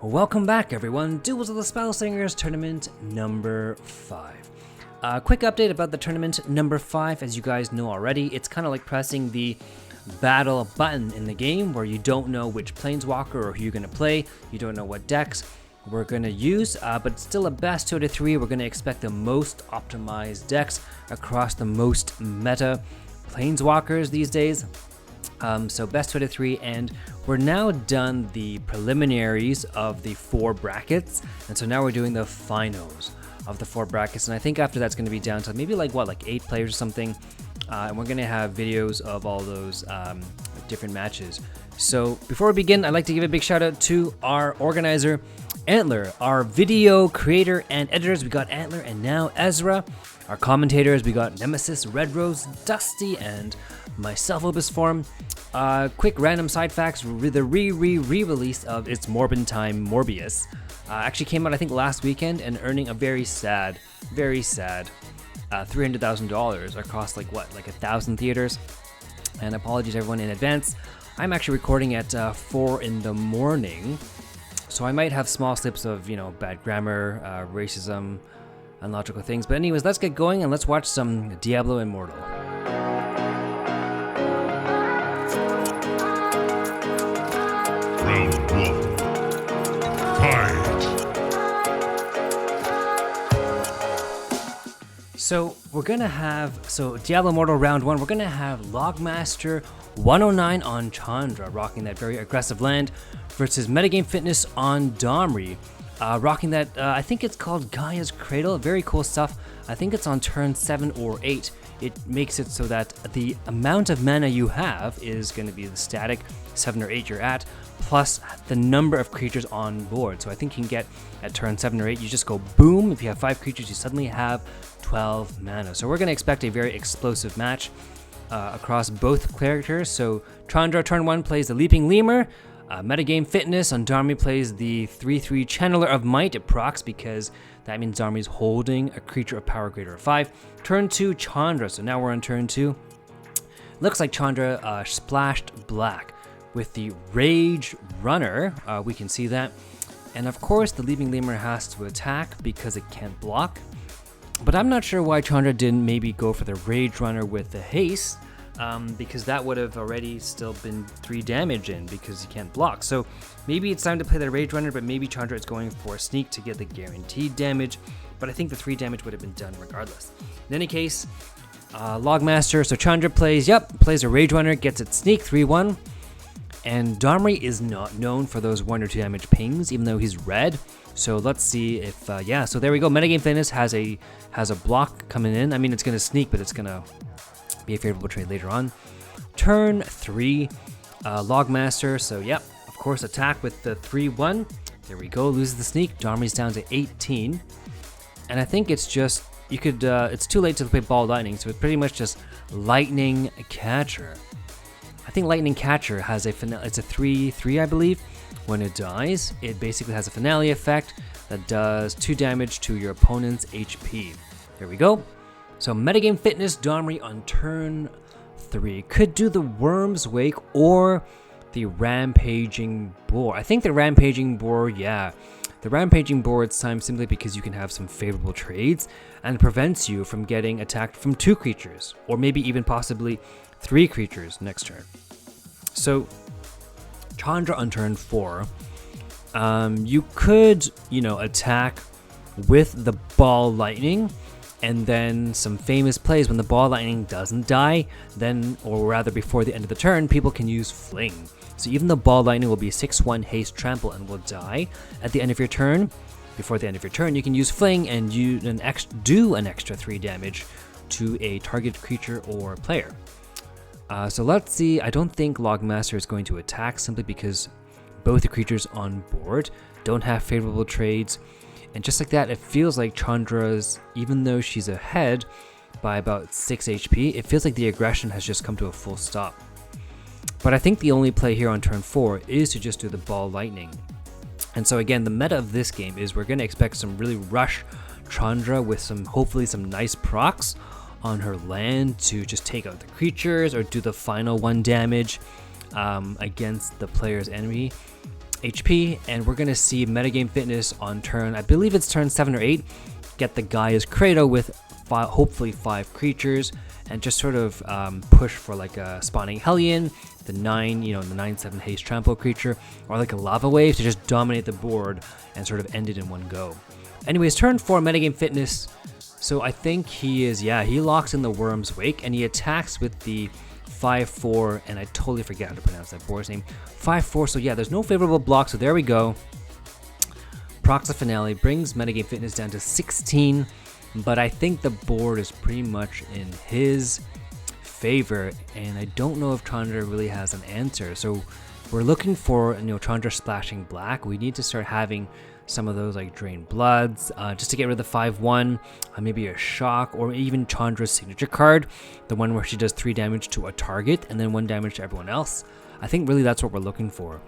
Welcome back, everyone. Duels of the Spellslingers tournament number 5. Quick update about the tournament number 5. As you guys know already, it's kind of like pressing the battle button in the game where you don't know which planeswalker or who you're going to play. You don't know what decks we're going to use, but it's still a best 2 out of 3. We're going to expect the most optimized decks across the most meta planeswalkers these days. So best 2 out of 3, and we're now done the preliminaries of the 4 brackets, and so now we're doing the finals of the 4 brackets, and I think after that's going to be down to maybe like 8 players or something, and we're going to have videos of all those different matches. So before we begin, I'd like to give a big shout out to our organizer, antlr, our video creator and editors. We got antlr and now Ezra. Our commentators, we got Nemesis, Red Rose, Dusty, and myself, Obus. Quick random side facts: the re-release of It's Morbin Time Morbius actually came out, I think, last weekend, and earning a very sad $300,000 across like 1,000 theaters. And apologies everyone in advance. I'm actually recording at 4 in the morning, so I might have small slips of bad grammar, racism, unlogical things. But anyways, let's get going and let's watch some Diablo Immortal. Round 1. Fight! So we're gonna have, Diablo Immortal round 1, we're gonna have Logmaster109 on Chandra, rocking that very aggressive land, versus MetgameFitness on Domri, rocking that, I think it's called Gaia's Cradle. Very cool stuff. I think it's on turn 7 or 8. It makes it so that the amount of mana you have is going to be the static 7 or 8 you're at, plus the number of creatures on board. So I think you can get at turn 7 or 8, you just go boom. If you have 5 creatures, you suddenly have 12 mana. So we're going to expect a very explosive match across both characters. So Chandra, turn 1, plays the Leaping Lemur. MetgameFitness on Domri plays the 3/3 Channeler of Might. It procs because that means Domri's holding a creature of power greater than 5. Turn 2, Chandra. So now we're on turn 2. Looks like Chandra splashed black with the Rage Runner. We can see that. And of course, the Leaping Lemur has to attack because it can't block. But I'm not sure why Chandra didn't maybe go for the Rage Runner with the haste, because that would have already still been 3 damage in because he can't block. So maybe it's time to play the Rage Runner, but maybe Chandra is going for a sneak to get the guaranteed damage. But I think the 3 damage would have been done regardless. In any case, Logmaster, so Chandra plays a Rage Runner, gets its sneak 3/1. And Domri is not known for those 1 or 2 damage pings, even though he's red. So let's see if, so there we go. MetgameFitness has a block coming in. I mean, it's going to sneak, but it's going to be a favorable trade later on. Turn 3, Logmaster. So of course, attack with the 3/1. There we go. Loses the sneak. Domri's down to 18. And I think it's just, you could, it's too late to play Ball Lightning, so it's pretty much just Lightning Catcher. I think Lightning Catcher has it's a 3/3, I believe. When it dies, it basically has a finale effect that does 2 damage to your opponent's HP. There we go. So MetgameFitness Domri on turn 3 could do the Worm's Wake or the Rampaging Boar. I think the Rampaging Boar, the Rampaging Boar, it's time simply because you can have some favorable trades and prevents you from getting attacked from 2 creatures, or maybe even possibly 3 creatures next turn. So Chandra on turn 4, you could, attack with the Ball Lightning, and then some famous plays when the Ball Lightning doesn't die, then, or rather before the end of the turn, people can use Fling. So even the Ball Lightning will be 6/1 haste trample and will die at the end of your turn. Before the end of your turn, you can use Fling and do an extra 3 damage to a target creature or player. So let's see. I don't think Logmaster is going to attack simply because both the creatures on board don't have favorable trades. And just like that, it feels like Chandra's, even though she's ahead by about 6 HP, it feels like the aggression has just come to a full stop. But I think the only play here on turn 4 is to just do the Ball Lightning. And so again, the meta of this game is we're going to expect some really rush Chandra with hopefully some nice procs on her land to just take out the creatures or do the final 1 damage against the player's enemy. HP, and we're gonna see Metagame Fitness on turn, I believe it's turn 7 or 8, get the Gaia's Cradle with hopefully 5 creatures, and just sort of push for like a spawning Hellion, the 9, the 9/7 haste trample creature, or like a lava wave to just dominate the board and sort of end it in one go. Anyways, turn 4 Metagame Fitness. So I think he locks in the Worm's Wake, and he attacks with the 5/4, and I totally forget how to pronounce that board's name. 5/4, so yeah, there's no favorable block, so there we go. Procs the Finale, brings Metagame Fitness down to 16, but I think the board is pretty much in his favor, and I don't know if Chandra really has an answer. So we're looking for, Chandra splashing black. We need to start having some of those like Drain Bloods, just to get rid of the 5/1, maybe a Shock, or even Chandra's signature card, the one where she does 3 damage to a target and then 1 damage to everyone else. I think really that's what we're looking for.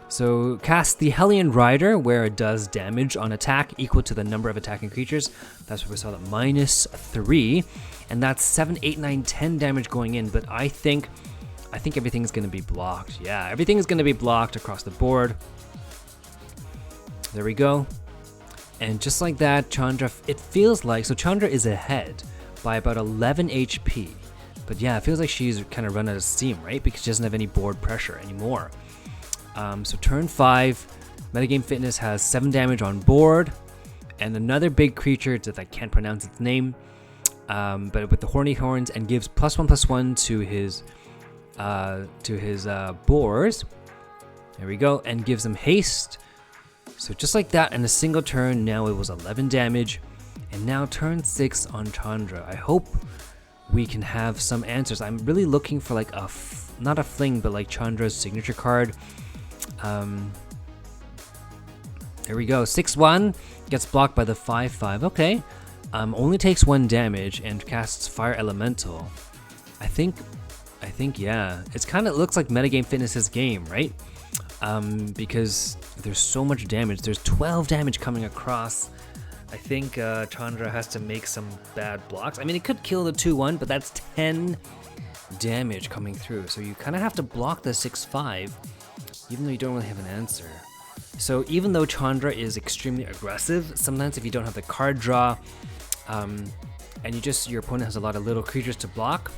So cast the Hellion Rider, where it does damage on attack equal to the number of attacking creatures. That's what we saw, that -3, and that's 7, 8, 9, 10 damage going in. But I think everything's going to be blocked. Yeah, everything is going to be blocked across the board. There we go. And just like that, Chandra, it feels like, so Chandra is ahead by about 11 HP. But yeah, it feels like she's kind of run out of steam, right? Because she doesn't have any board pressure anymore. So turn 5, Metagame Fitness has 7 damage on board, and another big creature that I can't pronounce its name, but with the horny horns, and gives +1/+1 to his boars. There we go, and gives him haste. So just like that, in a single turn, now it was 11 damage, and now turn 6 on Chandra. I hope we can have some answers. I'm really looking for like not a fling, but like Chandra's signature card. There we go. 6/1 gets blocked by the 5/5. Okay. Only takes 1 damage and casts Fire Elemental. I think yeah. It's kind of looks like Metagame Fitness's game, right? Because there's so much damage. There's 12 damage coming across. I think Chandra has to make some bad blocks. I mean, it could kill the 2/1, but that's 10 damage coming through. So you kind of have to block the 6/5, even though you don't really have an answer. So even though Chandra is extremely aggressive, sometimes if you don't have the card draw, and your opponent has a lot of little creatures to block,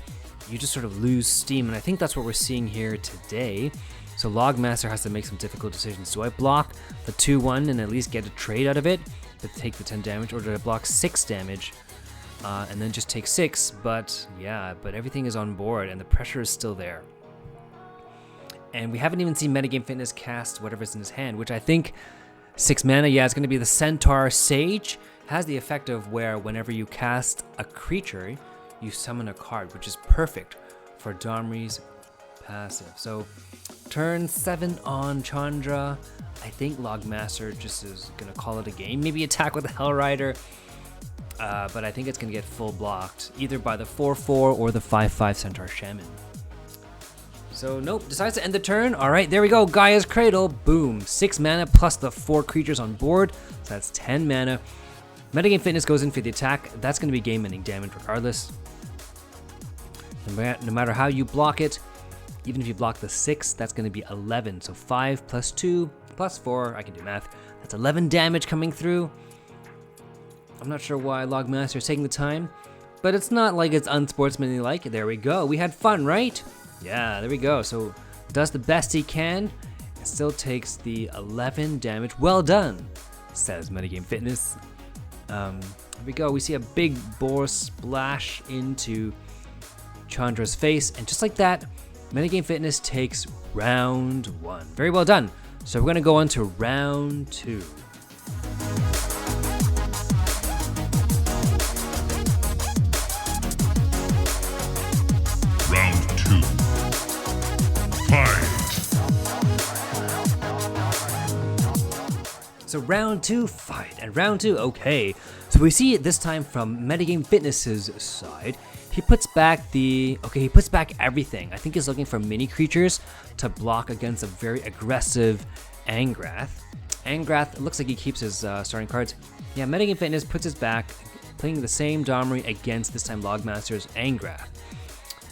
you just sort of lose steam. And I think that's what we're seeing here today. So Logmaster has to make some difficult decisions. Do I block the 2/1 and at least get a trade out of it, but take the 10 damage, or do I block 6 damage and then just take 6? But yeah, but everything is on board and the pressure is still there. And we haven't even seen Metagame Fitness cast whatever's in his hand, which I think 6 mana, yeah, it's going to be the Centaur Sage. Has the effect of where whenever you cast a creature, you summon a card, which is perfect for Domri's passive. So turn 7 on Chandra. I think Logmaster just is going to call it a game. Maybe attack with the Hell Rider. But I think it's going to get full blocked, either by the 4/4 or the 5/5 Centaur Shaman. So nope, decides to end the turn. All right, there we go. Gaia's Cradle, boom. 6 mana plus the 4 creatures on board. So that's 10 mana. Metagame Fitness goes in for the attack. That's going to be game-ending damage regardless. No matter how you block it, even if you block the 6, that's going to be 11. So 5 plus 2 plus 4, I can do math. That's 11 damage coming through. I'm not sure why Logmaster is taking the time, but it's not like it's unsportsmanlike. There we go. We had fun, right? Yeah, there we go. So does the best he can. It still takes the 11 damage. Well done, says Metagame Fitness. Here we go. We see a big boar splash into Chandra's face, and just like that, Metagame Fitness takes round 1. Very well done. So we're going to go on to round 2. Round 2. Fight! So round 2, fight. And round 2, okay. So we see it this time from Metagame Fitness's side. He puts back everything. I think he's looking for mini creatures to block against a very aggressive Angrath. Angrath, looks like he keeps his starting cards. Yeah, Metagame Fitness puts his back, playing the same Domri against this time Logmaster's Angrath.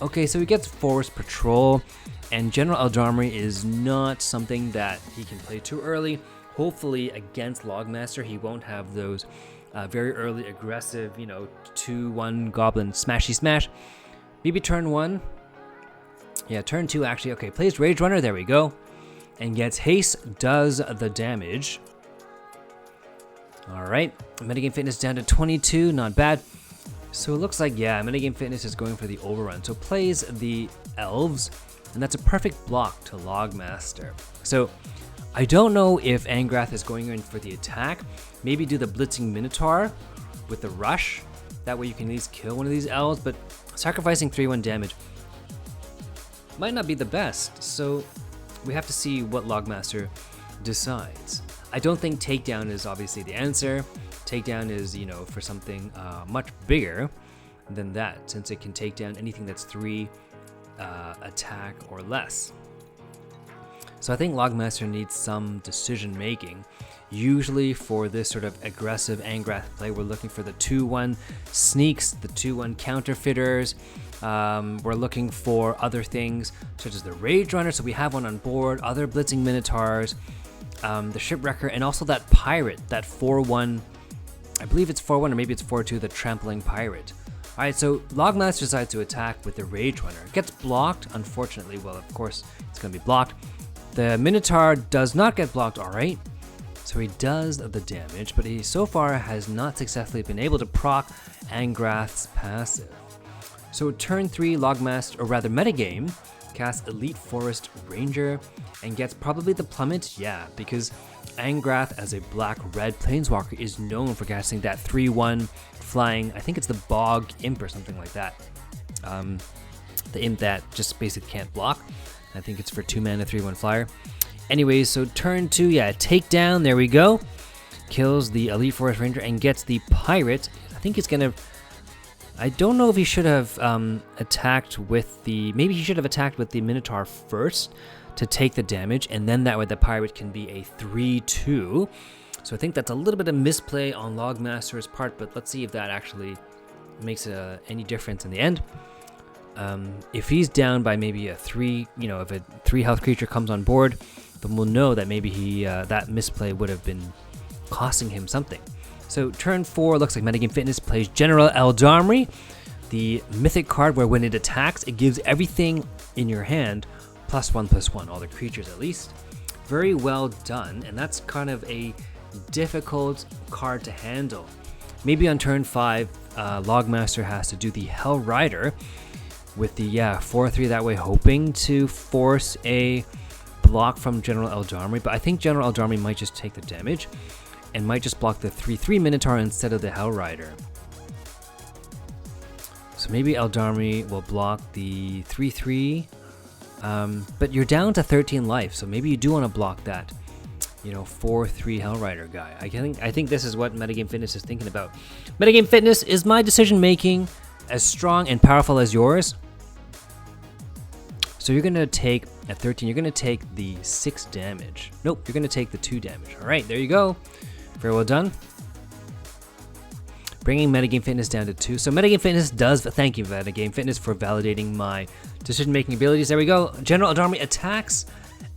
Okay, so he gets Forest Patrol, and General Eldarmry is not something that he can play too early. Hopefully against Logmaster, he won't have those very early aggressive, 2-1 Goblin smashy smash. Maybe turn 1. Yeah, turn 2 actually. Okay, plays Rage Runner, there we go. And gets Haste, does the damage. Alright, Metagame Fitness down to 22, not bad. So it looks like, yeah, Metagame Fitness is going for the overrun. So plays the Elves, and that's a perfect block to Logmaster. So I don't know if Angrath is going in for the attack. Maybe do the Blitzing Minotaur with the Rush. That way you can at least kill one of these Elves, but sacrificing 3-1 damage might not be the best. So we have to see what Logmaster decides. I don't think Takedown is obviously the answer. Takedown is, for something much bigger than that, since it can take down anything that's 3 attack or less. So I think Logmaster needs some decision making. Usually for this sort of aggressive Angrath play, we're looking for the 2-1 sneaks, the 2-1 counterfeiters. We're looking for other things such as the Rage Runner, so we have one on board, other Blitzing Minotaurs, the Shipwrecker, and also that Pirate, that 4-1, I believe it's 4-1 or maybe it's 4-2, the Trampling Pirate. Alright, so Logmaster decides to attack with the Rage Runner. It gets blocked, unfortunately. Well, of course, it's going to be blocked. The Minotaur does not get blocked, alright. So he does the damage, but he so far has not successfully been able to proc Angrath's passive. So turn 3, Logmaster, or rather Metagame, casts Elite Forest Ranger and gets probably the Plummet, yeah, because Angrath as a black-red planeswalker is known for casting that 3-1 flying, I think it's the Bog Imp or something like that. The imp that just basically can't block. I think it's for 2 mana, 3-1 flyer. Anyways, so turn 2, yeah, Takedown, there we go. Kills the Elite Forest Ranger and gets the Pirate. I think it's gonna... I don't know if he should have attacked with the... Maybe he should have attacked with the Minotaur first to take the damage, and then that way the Pirate can be a 3-2. So I think that's a little bit of misplay on Logmaster's part, but let's see if that actually makes any difference in the end. If he's down by maybe a 3, if a 3 health creature comes on board, then we'll know that maybe he that misplay would have been costing him something. So turn 4 looks like Metagame Fitness plays General Eldarmry, the mythic card where when it attacks, it gives everything in your hand +1/+1, all the creatures at least. Very well done, and that's kind of a difficult card to handle. Maybe on turn 5, Logmaster has to do the Hell Rider with the 4/3 that way, hoping to force a block from General Eldarmry, but I think General Eldarmry might just take the damage and might just block the 3/3 Minotaur instead of the Hell Rider. So maybe Eldarmry will block the 3/3, but you're down to 13 life, so maybe you do want to block that 4/3 Hell Rider guy. I think this is what Metagame Fitness is thinking about. Metagame Fitness, is my decision making as strong and powerful as yours? So you're going to take, at 13, you're going to take the 6 damage. Nope, you're going to take the 2 damage. All right, there you go. Very well done. Bringing Metagame Fitness down to 2. So Metagame Fitness does, thank you Metagame Fitness for validating my decision-making abilities. There we go. General Eldarmry attacks,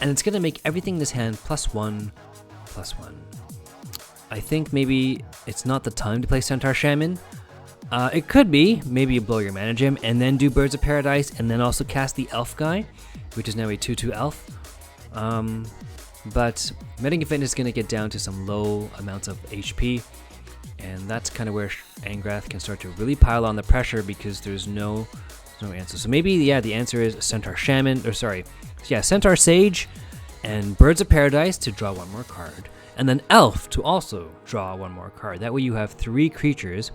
and it's going to make everything in this hand +1/+1. I think maybe it's not the time to play Centaur Shaman. It could be. Maybe you blow your mana gem and then do Birds of Paradise and then also cast the Elf guy, which is now a 2/2 Elf. But Metagame Fitness is going to get down to some low amounts of HP, and that's kind of where Angrath can start to really pile on the pressure because there's no answer. So maybe, the answer is Centaur Shaman, or sorry, Centaur Sage and Birds of Paradise to draw 1 more card, and then Elf to also draw 1 more card. That way you have 3 creatures,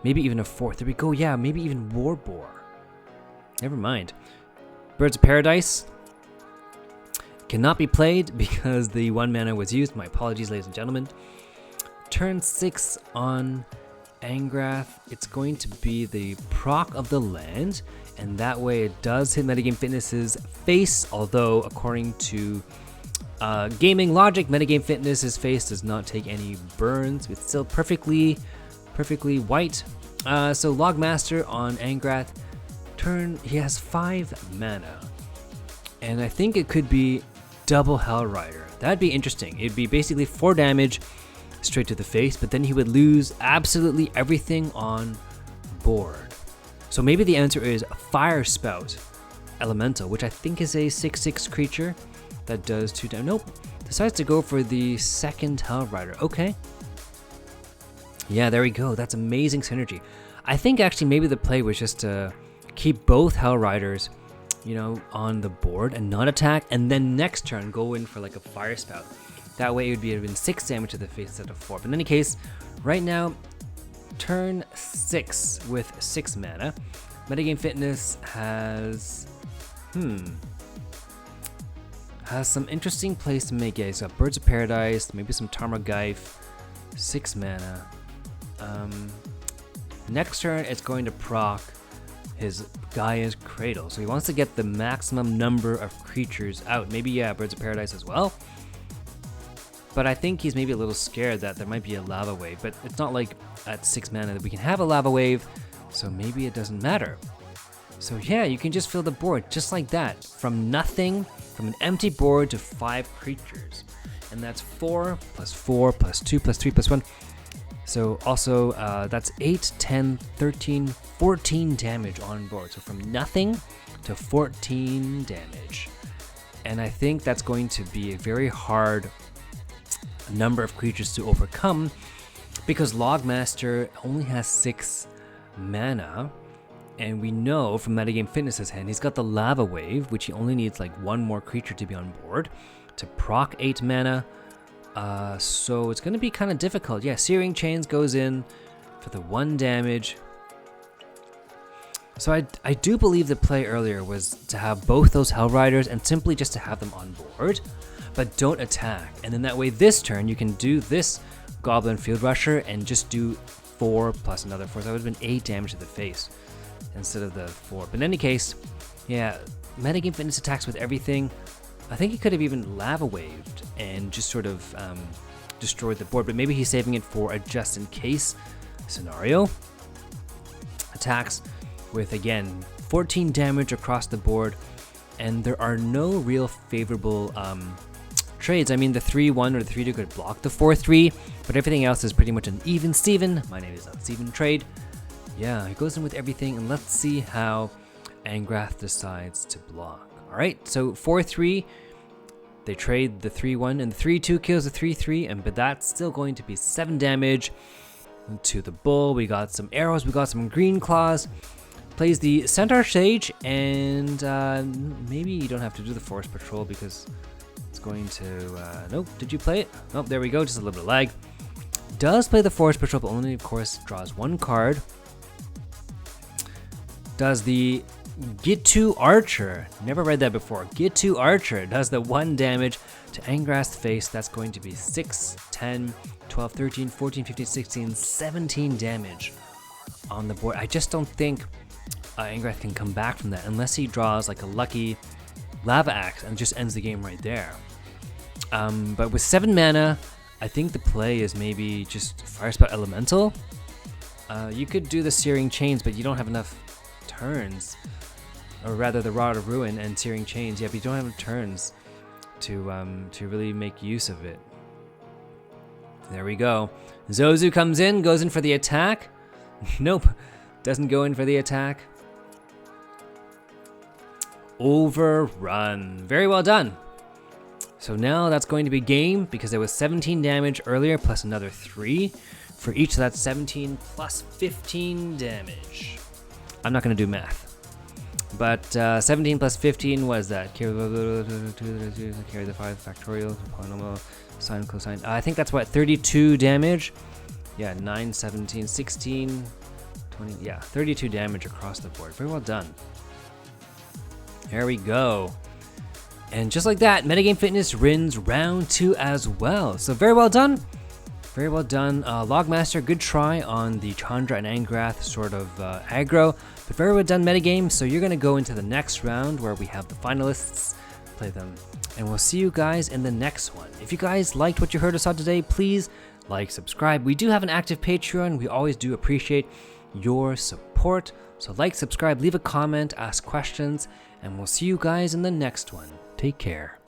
maybe even a 4th. There we go, maybe even Warboar. Never mind. Birds of Paradise cannot be played because the 1 mana was used. My apologies, ladies and gentlemen. Turn 6 on Angrath, it's going to be the proc of the land, and that way it does hit Metagame Fitness's face, although according to gaming logic, Metagame Fitness's face does not take any burns. It's still perfectly white. So Logmaster on Angrath Turn, he has 5 mana. And I think it could be double Hell Rider. That'd be interesting. It'd be basically 4 damage straight to the face, but then he would lose absolutely everything on board. So maybe the answer is Fire Spout Elemental, which I think is a 6/6 creature that does 2 damage. Nope. Decides to go for the second Hell Rider. Okay. Yeah, there we go. That's amazing synergy. I think actually maybe the play was just to keep both Hell Riders, you know, on the board and not attack, and then next turn go in for like a Fire Spout. That way it would have been 6 damage to the face instead of 4. But in any case, right now, turn 6 with 6 mana. MetgameFitness has some interesting plays to make. Yeah, he's got Birds of Paradise, maybe some Tarmogoyf, 6 mana. Next turn, it's going to proc his Gaia's Cradle. So he wants to get the maximum number of creatures out. Maybe, yeah, Birds of Paradise as well. But I think he's maybe a little scared that there might be a Lava Wave. But it's not like at 6 mana that we can have a Lava Wave, so maybe it doesn't matter. So yeah, you can just fill the board just like that. From nothing, from an empty board to 5 creatures. And that's 4 plus 4 plus 2 plus 3 plus 1. So also, that's 8, 10, 13, 14 damage on board. So from nothing to 14 damage. And I think that's going to be a very hard number of creatures to overcome because Logmaster only has 6 mana. And we know from MetgameFitness's hand, he's got the Lava Wave, which he only needs like 1 more creature to be on board to proc 8 mana. So it's going to be kind of difficult. Yeah, Searing Chains goes in for the 1 damage. So I do believe the play earlier was to have both those Hell Riders and simply just to have them on board, but don't attack. And then that way this turn you can do this Goblin Field Rusher and just do 4 plus another 4. So that would have been 8 damage to the face instead of the 4. But in any case, yeah, MetgameFitness attacks with everything. I think he could have even Lava Waved and just sort of destroyed the board, but maybe he's saving it for a just in case scenario. Attacks with, again, 14 damage across the board, and there are no real favorable trades. I mean, the 3-1 or the 3-2 could block the 4-3, but everything else is pretty much an even Steven. My name is not Steven trade. Yeah, he goes in with everything, and let's see how Angrath decides to block. Alright, so 4-3, they trade the 3-1, and the 3-2 kills the 3-3, but that's still going to be 7 damage to the bull. We got some arrows, we got some green claws. Plays the Centaur Sage, and maybe you don't have to do the Forest Patrol because it's going to... nope, did you play it? Nope, there we go, just a little bit of lag. Does play the Forest Patrol, but only, of course, draws 1 card. Does the Gitu Archer. Never read that before. Gitu Archer does the 1 damage to Angrath's face. That's going to be 6, 10, 12, 13, 14, 15, 16, 17 damage on the board. I just don't think Angrath can come back from that unless he draws like a lucky Lava Axe and just ends the game right there. But with 7 mana, I think the play is maybe just Fire Spout Elemental. You could do the Searing Chains, but you don't have enough turns. Or rather, the Rod of Ruin and Searing Chains. Yeah, but you don't have enough turns to really make use of it. There we go. Zozu comes in, goes in for the attack. Nope, doesn't go in for the attack. Overrun. Very well done. So now that's going to be game because there was 17 damage earlier plus another 3 for each, so that's 17 plus 15 damage. I'm not going to do math. But 17 plus 15 was that. Carry the 5 factorial, polynomial, sine, cosine. I think that's what, 32 damage? Yeah, 9, 17, 16, 20. Yeah, 32 damage across the board. Very well done. There we go. And just like that, MetgameFitness wins round 2 as well. So very well done. Very well done. Logmaster, good try on the Chandra and Angrath sort of aggro. But very well done, Metagame. So you're going to go into the next round where we have the finalists play them. And we'll see you guys in the next one. If you guys liked what you heard or saw today, please like, subscribe. We do have an active Patreon. We always do appreciate your support. So like, subscribe, leave a comment, ask questions, and we'll see you guys in the next one. Take care.